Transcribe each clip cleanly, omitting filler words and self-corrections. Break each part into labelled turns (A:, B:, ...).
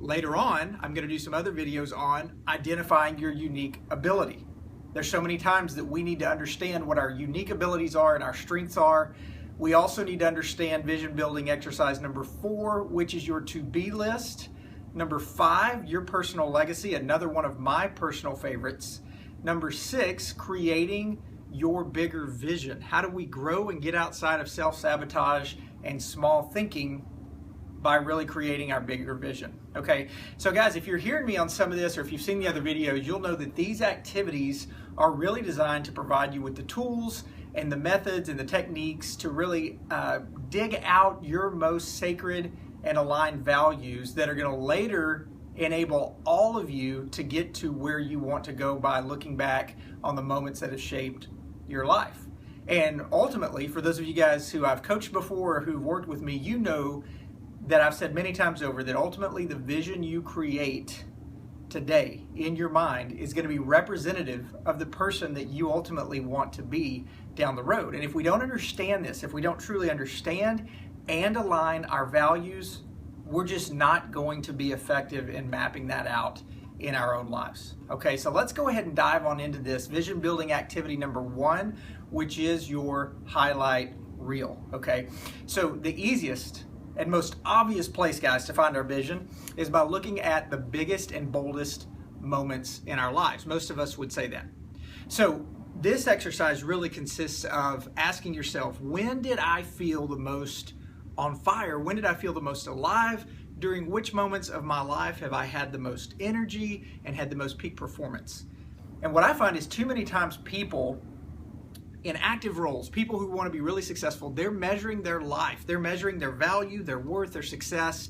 A: later on, I'm going to do some other videos on identifying your unique ability. There's so many times that we need to understand what our unique abilities are and our strengths are. We also need to understand vision building exercise number 4, which is your to-be list. Number 5, your personal legacy, another one of my personal favorites. Number 6, creating your bigger vision. How do we grow and get outside of self-sabotage and small thinking by really creating our bigger vision? Okay, so guys, if you're hearing me on some of this, or if you've seen the other videos, you'll know that these activities are really designed to provide you with the tools and the methods and the techniques to really dig out your most sacred and aligned values that are going to later enable all of you to get to where you want to go by looking back on the moments that have shaped your life. And ultimately, for those of you guys who I've coached before or who've worked with me, you know that I've said many times over that ultimately the vision you create today in your mind is going to be representative of the person that you ultimately want to be down the road. And if we don't understand this, if we don't truly understand and align our values, we're just not going to be effective in mapping that out in our own lives. Okay, so let's go ahead and dive on into this vision building activity number 1, which is your highlight reel. Okay, so the easiest and most obvious place, guys, to find our vision is by looking at the biggest and boldest moments in our lives. Most of us would say that. So this exercise really consists of asking yourself, when did I feel the most on fire? When did I feel the most alive? During which moments of my life have I had the most energy and had the most peak performance? And what I find is too many times people in active roles, people who want to be really successful, they're measuring their life, they're measuring their value, their worth, their success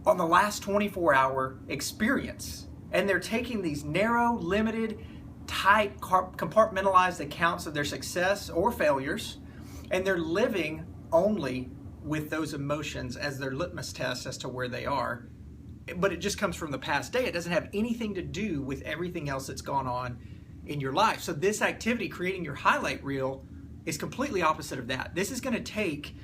A: on the last 24-hour experience. And they're taking these narrow, limited, tight, compartmentalized accounts of their success or failures, and they're living only with those emotions as their litmus test as to where they are. But it just comes from the past day. It doesn't have anything to do with everything else that's gone on in your life. So this activity, creating your highlight reel, is completely opposite of that. This is going to take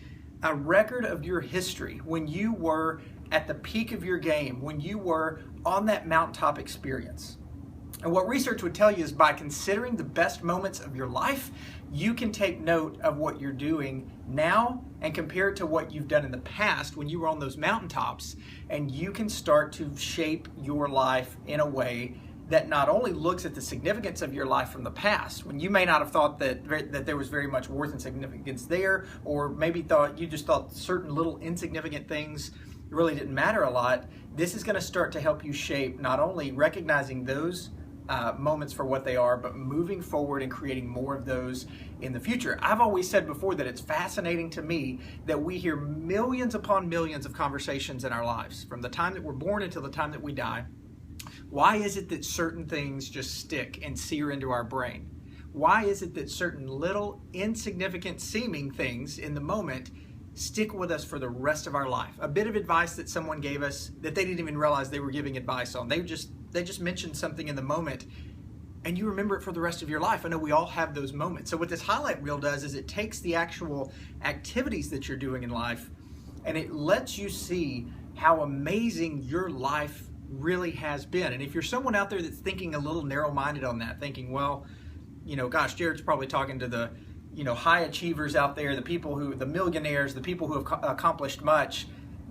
A: a record of your history when you were at the peak of your game, when you were on that mountaintop experience. And what research would tell you is by considering the best moments of your life, you can take note of what you're doing now and compare it to what you've done in the past when you were on those mountaintops, and you can start to shape your life in a way that not only looks at the significance of your life from the past, when you may not have thought that there was very much worth and significance there, or maybe you just thought certain little insignificant things really didn't matter a lot. This is going to start to help you shape not only recognizing those moments for what they are, but moving forward and creating more of those in the future. I've always said before that it's fascinating to me that we hear millions upon millions of conversations in our lives, from the time that we're born until the time that we die. Why is it that certain things just stick and sear into our brain? Why is it that certain little insignificant seeming things in the moment stick with us for the rest of our life? A bit of advice that someone gave us that they didn't even realize they were giving advice on. They just mentioned something in the moment and you remember it for the rest of your life. I know we all have those moments. So what this highlight reel does is it takes the actual activities that you're doing in life and it lets you see how amazing your life really has been. And if you're someone out there that's thinking a little narrow-minded on that, thinking, well, gosh, Jared's probably talking to the, high achievers out there, the millionaires, the people who have accomplished much.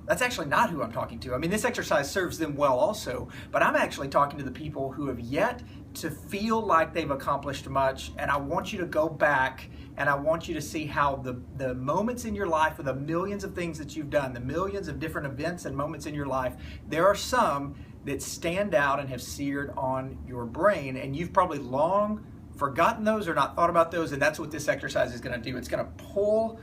A: That's actually not who I'm talking to. I mean, this exercise serves them well also, but I'm actually talking to the people who have yet to feel like they've accomplished much. And I want you to go back and I want you to see how the moments in your life, of the millions of things that you've done, the millions of different events and moments in your life, there are some that stand out and have seared on your brain, and you've probably long forgotten those or not thought about those, and that's what this exercise is going to do. It's going to pull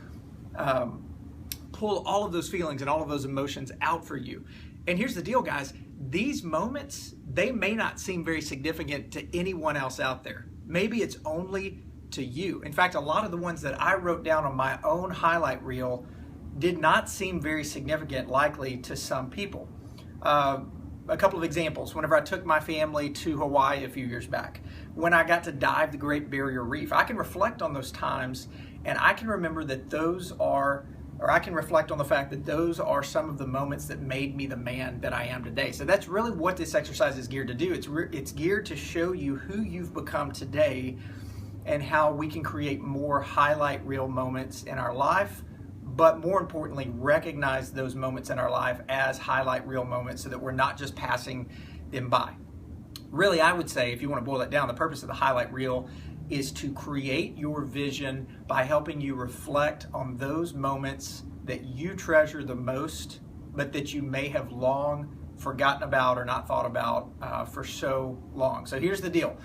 A: all of those feelings and all of those emotions out for you. And here's the deal, guys. These moments, they may not seem very significant to anyone else out there. Maybe it's only to you. In fact, a lot of the ones that I wrote down on my own highlight reel did not seem very significant, likely, to some people. A couple of examples. Whenever I took my family to Hawaii a few years back, when I got to dive the Great Barrier Reef, I can reflect on those times and I can remember that those are or I can reflect on the fact that those are some of the moments that made me the man that I am today. So that's really what this exercise is geared to do. It's geared to show you who you've become today and how we can create more highlight reel moments in our life, but more importantly, recognize those moments in our life as highlight reel moments so that we're not just passing them by. Really, I would say, if you want to boil that down, the purpose of the highlight reel is to create your vision by helping you reflect on those moments that you treasure the most, but that you may have long forgotten about or not thought about for so long. So here's the deal.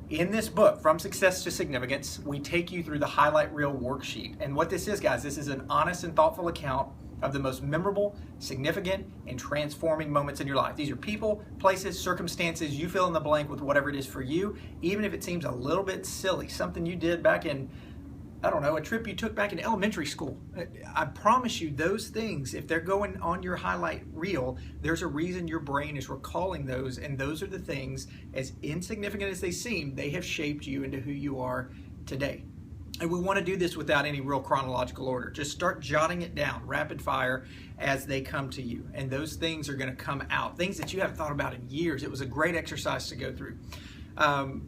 A: In this book, From Success to Significance, we take you through the highlight reel worksheet. And what this is, guys, this is an honest and thoughtful account of the most memorable, significant, and transforming moments in your life. These are people, places, circumstances, you fill in the blank with whatever it is for you, even if it seems a little bit silly, something you did back in, I don't know, a trip you took back in elementary school. I promise you those things, if they're going on your highlight reel, there's a reason your brain is recalling those, and those are the things, as insignificant as they seem, they have shaped you into who you are today. And we want to do this without any real chronological order. Just start jotting it down, rapid fire, as they come to you. And those things are going to come out, things that you haven't thought about in years. It was a great exercise to go through.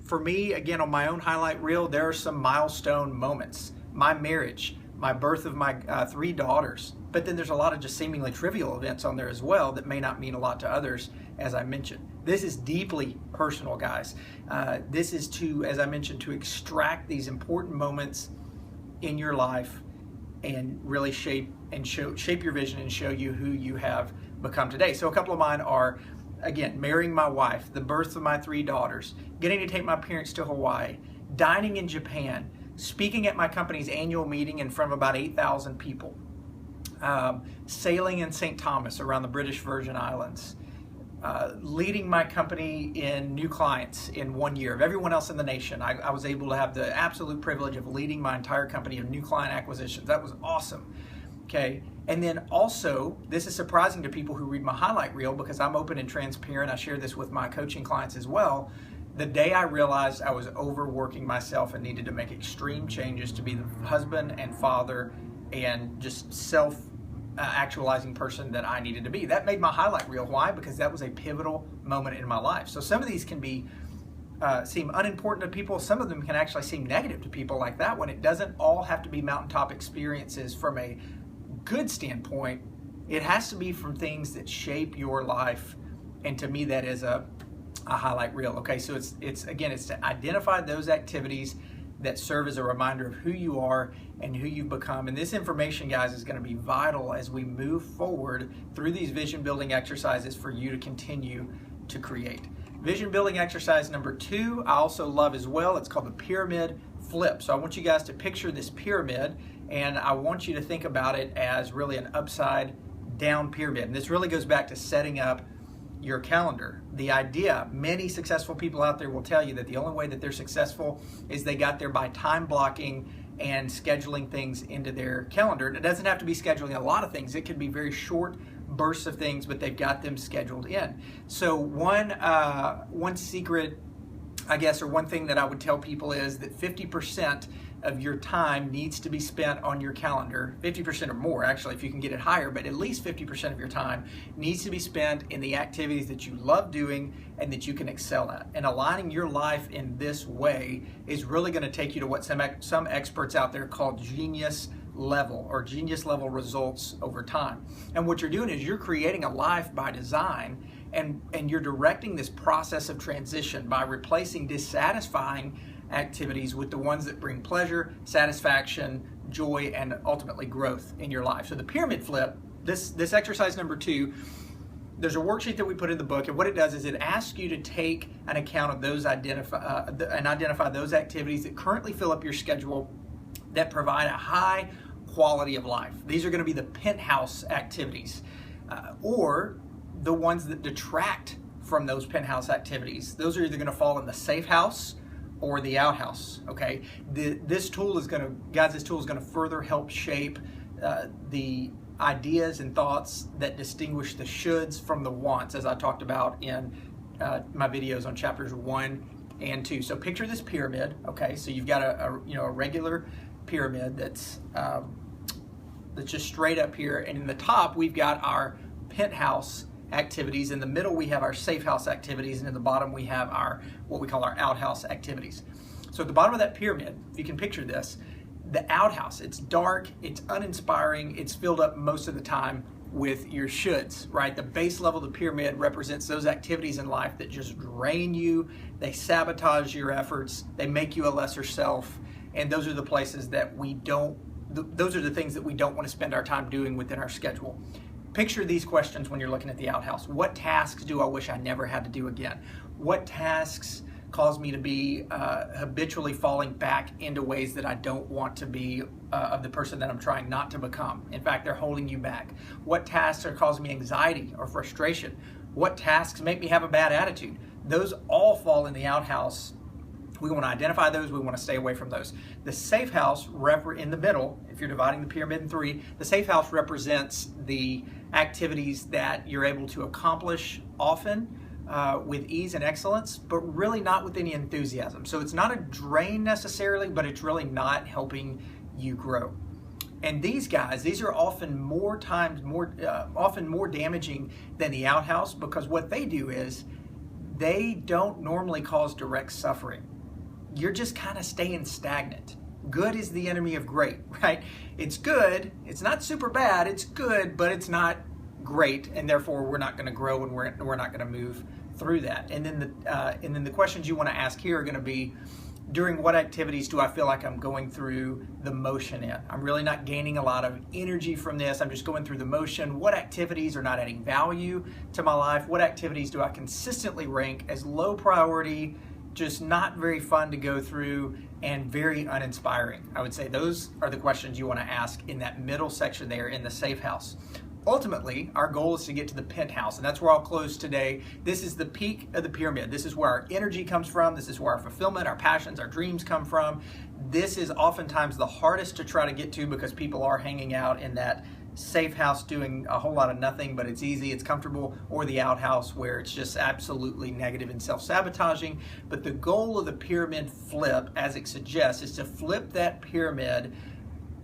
A: For me, again, on my own highlight reel, there are some milestone moments. My marriage, my birth of my 3 daughters. But then there's a lot of just seemingly trivial events on there as well that may not mean a lot to others, as I mentioned. This is deeply personal, guys. This is to, as I mentioned, to extract these important moments in your life and really shape your vision and show you who you have become today. So a couple of mine are, again, marrying my wife, the birth of my 3 daughters, getting to take my parents to Hawaii, dining in Japan, speaking at my company's annual meeting in front of about 8,000 people, sailing in St. Thomas around the British Virgin Islands, leading my company in new clients in 1 year. Of everyone else in the nation, I was able to have the absolute privilege of leading my entire company in new client acquisitions. That was awesome. Okay. And then also, this is surprising to people who read my highlight reel because I'm open and transparent. I share this with my coaching clients as well. The day I realized I was overworking myself and needed to make extreme changes to be the husband and father and just self-actualizing person that I needed to be. That made my highlight reel. Why? Because that was a pivotal moment in my life. So some of these can be seem unimportant to people. Some of them can actually seem negative to people like that one. It doesn't all have to be mountaintop experiences from a good standpoint. It has to be from things that shape your life. And to me, that is a highlight reel. Okay, so it's to identify those activities that serve as a reminder of who you are and who you've become. And this information, guys, is going to be vital as we move forward through these vision building exercises for you to continue to create. Vision building exercise number 2, I also love as well. It's called the pyramid flip. So I want you guys to picture this pyramid, and I want you to think about it as really an upside down pyramid. And this really goes back to setting up your calendar. The idea, many successful people out there will tell you that the only way that they're successful is they got there by time blocking and scheduling things into their calendar. And it doesn't have to be scheduling a lot of things. It could be very short bursts of things, but they've got them scheduled in. So one secret, I guess, or one thing that I would tell people is that 50% of your time needs to be spent on your calendar, 50% or more actually if you can get it higher, but at least 50% of your time needs to be spent in the activities that you love doing and that you can excel at. And aligning your life in this way is really going to take you to what some experts out there call genius level or genius level results over time. And what you're doing is you're creating a life by design, and you're directing this process of transition by replacing dissatisfying activities with the ones that bring pleasure, satisfaction, joy, and ultimately growth in your life. So the pyramid flip, this exercise number 2, there's a worksheet that we put in the book, and what it does is it asks you to take an account of those identify those activities that currently fill up your schedule that provide a high quality of life. These are going to be the penthouse activities, or the ones that detract from those penthouse activities. Those are either going to fall in the safe house or the outhouse. Okay, this tool is going to further help shape the ideas and thoughts that distinguish the shoulds from the wants, as I talked about in my videos on chapters 1 and 2. So picture this pyramid. Okay, so you've got a regular pyramid that's that's just straight up here. And in the top, we've got our penthouse activities. In the middle, we have our safe house activities. And in the bottom, we have our what we call our outhouse activities. So at the bottom of that pyramid, if you can picture this, the outhouse, it's dark, it's uninspiring, it's filled up most of the time with your shoulds, right? The base level of the pyramid represents those activities in life that just drain you, they sabotage your efforts, they make you a lesser self, and those are the places that those are the things that we don't want to spend our time doing within our schedule. Picture these questions when you're looking at the outhouse. What tasks do I wish I never had to do again? What tasks cause me to be habitually falling back into ways that I don't want to be of the person that I'm trying not to become? In fact, they're holding you back. What tasks are causing me anxiety or frustration? What tasks make me have a bad attitude? Those all fall in the outhouse. We want to identify those. We want to stay away from those. The safe house in the middle, if you're dividing the pyramid in three, the safe house represents the activities that you're able to accomplish often with ease and excellence, but really not with any enthusiasm. So it's not a drain necessarily, but it's really not helping you grow. And these guys, these are often more damaging than the outhouse, because what they do is they don't normally cause direct suffering. You're just kind of staying stagnant. Good is the enemy of great, right? It's good, it's not super bad, it's good, but it's not great, and therefore we're not going to grow and we're not going to move through that. And then the questions you want to ask here are going to be, during what activities do I feel like I'm going through the motion in? I'm really not gaining a lot of energy from this. I'm just going through the motion. What activities are not adding value to my life? What activities do I consistently rank as low priority, just not very fun to go through, and very uninspiring? I would say those are the questions you want to ask in that middle section there in the safe house. Ultimately, our goal is to get to the penthouse, and that's where I'll close today. This is the peak of the pyramid. This is where our energy comes from. This is where our fulfillment, our passions, our dreams come from. This is oftentimes the hardest to try to get to, because people are hanging out in that safe house doing a whole lot of nothing, but it's easy, it's comfortable, or the outhouse where it's just absolutely negative and self-sabotaging. But the goal of the pyramid flip, as it suggests, is to flip that pyramid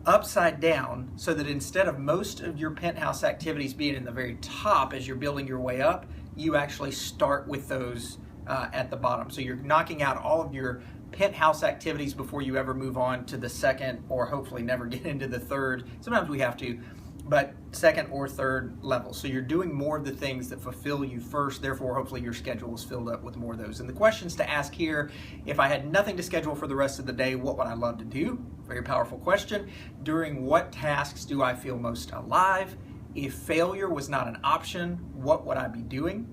A: upside down, so that instead of most of your penthouse activities being in the very top as you're building your way up, you actually start with those at the bottom. So you're knocking out all of your penthouse activities before you ever move on to the second, or hopefully never get into the third. Sometimes we have to, but second or third level. So you're doing more of the things that fulfill you first, therefore hopefully your schedule is filled up with more of those. And the questions to ask here: if I had nothing to schedule for the rest of the day, what would I love to do? Very powerful question. During what tasks do I feel most alive? If failure was not an option, what would I be doing?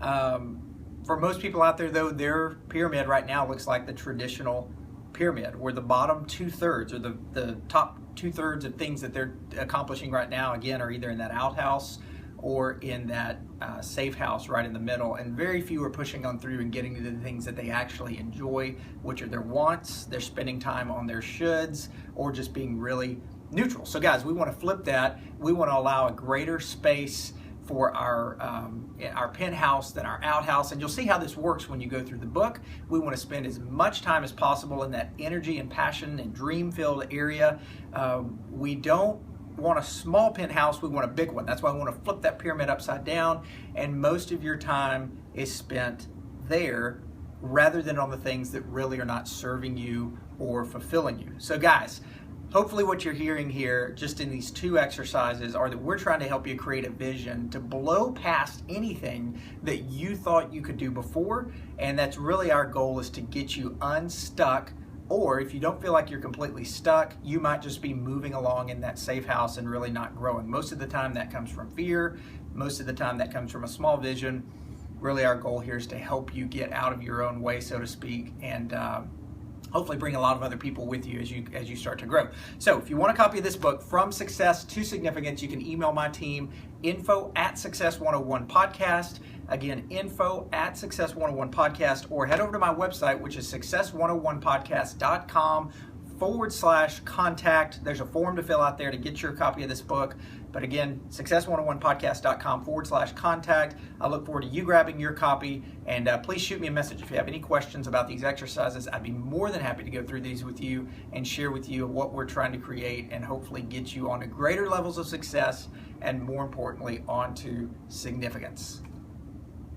A: For most people out there, though, their pyramid right now looks like the traditional pyramid, where the bottom 2/3 or the top 2/3 of things that they're accomplishing right now, again, are either in that outhouse or in that safe house right in the middle. And very few are pushing on through and getting to the things that they actually enjoy, which are their wants. They're spending time on their shoulds, or just being really neutral. So guys, we want to flip that. We want to allow a greater space for our penthouse than our outhouse. And you'll see how this works when you go through the book. We want to spend as much time as possible in that energy and passion and dream-filled area. We don't want a small penthouse, we want a big one. That's why I want to flip that pyramid upside down, and most of your time is spent there rather than on the things that really are not serving you or fulfilling you. So guys, hopefully what you're hearing here just in these two exercises are that we're trying to help you create a vision to blow past anything that you thought you could do before. And that's really our goal, is to get you unstuck. Or if you don't feel like you're completely stuck, you might just be moving along in that safe house and really not growing. Most of the time that comes from fear. Most of the time that comes from a small vision. Really our goal here is to help you get out of your own way, so to speak, and hopefully bring a lot of other people with you as you start to grow. So if you want a copy of this book, From Success to Significance, you can email my team, info@Success101podcast. Again, info@Success101podcast, or head over to my website, which is success101podcast.com/contact. There's a form to fill out there to get your copy of this book. But again, success101podcast.com/contact. I look forward to you grabbing your copy, and please shoot me a message if you have any questions about these exercises. I'd be more than happy to go through these with you and share with you what we're trying to create and hopefully get you on to greater levels of success and, more importantly, onto significance.